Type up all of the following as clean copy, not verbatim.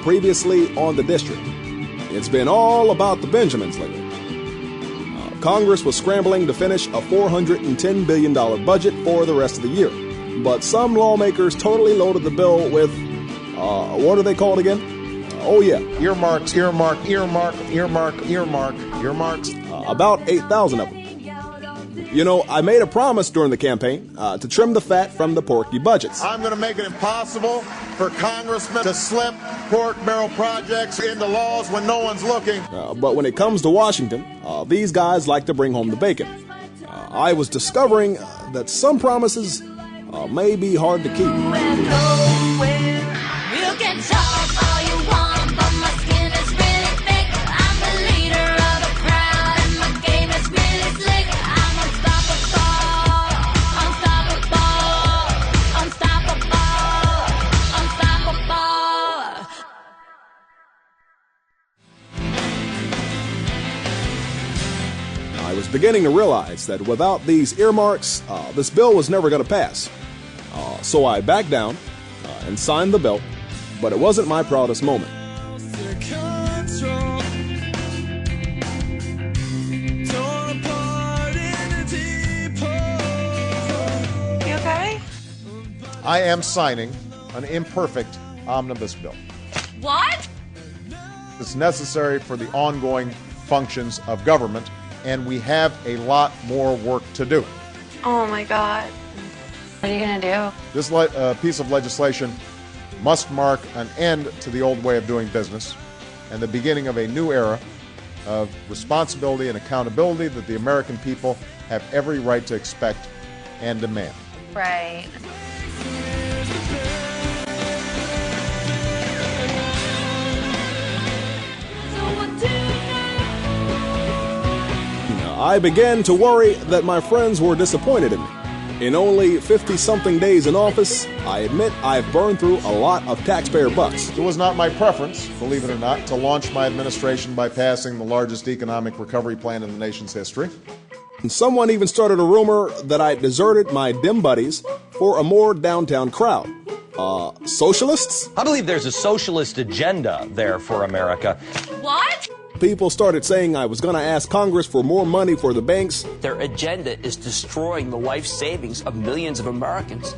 previously on The District. It's been all about the Benjamins lately. Congress was scrambling to finish a $410 billion budget for the rest of the year. But some lawmakers totally loaded the bill with, what are they called again? Earmarks. About 8,000 of them. You know, I made a promise during the campaign to trim the fat from the porky budgets. I'm going to make it impossible for congressmen to slip pork barrel projects into laws when no one's looking. But when it comes to Washington, these guys like to bring home the bacon. I was discovering that some promises may be hard to keep. I was beginning to realize that without these earmarks, this bill was never going to pass. So I backed down and signed the bill, but it wasn't my proudest moment. You okay? I am signing an imperfect omnibus bill. What? It's necessary for the ongoing functions of government, and we have a lot more work to do. Oh my God. What are you going to do? This piece of legislation must mark an end to the old way of doing business and the beginning of a new era of responsibility and accountability that the American people have every right to expect and demand. Right. I began to worry that my friends were disappointed in me. In only 50-something days in office, I admit I've burned through a lot of taxpayer bucks. It was not my preference, believe it or not, to launch my administration by passing the largest economic recovery plan in the nation's history. And someone even started a rumor that I deserted my dim buddies for a more downtown crowd. Socialists? I believe there's a socialist agenda there for America. What? People started saying I was going to ask Congress for more money for the banks. Their agenda is destroying the life savings of millions of Americans.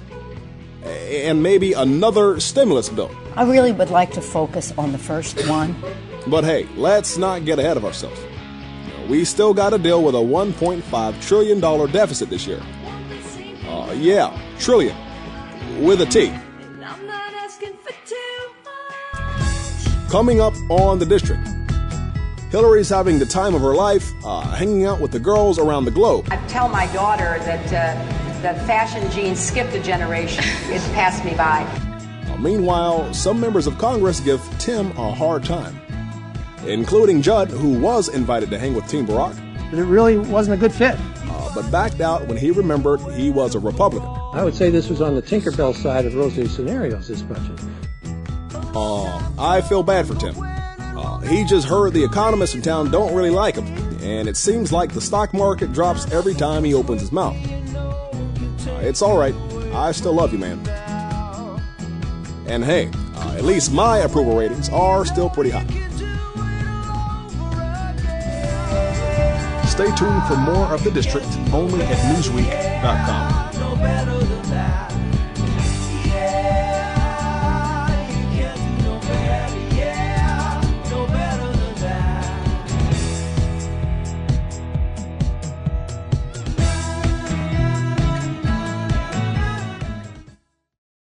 And maybe another stimulus bill. I really would like to focus on the first one. But hey, let's not get ahead of ourselves. We still got to deal with a $1.5 trillion deficit this year. Yeah, trillion. With a T. Coming up on The District. Hillary's having the time of her life, hanging out with the girls around the globe. I tell my daughter that the fashion genes skipped a generation. It's passed me by. Meanwhile, some members of Congress give Tim a hard time, including Judd, who was invited to hang with Team Barack. It really wasn't a good fit. But backed out when he remembered he was a Republican. I would say this was on the Tinkerbell side of rosy scenarios, this budget. I feel bad for Tim. He just heard the economists in town don't really like him, and it seems like the stock market drops every time he opens his mouth. It's all right. I still love you, man. And hey, at least my approval ratings are still pretty high. Stay tuned for more of The District only at Newsweek.com.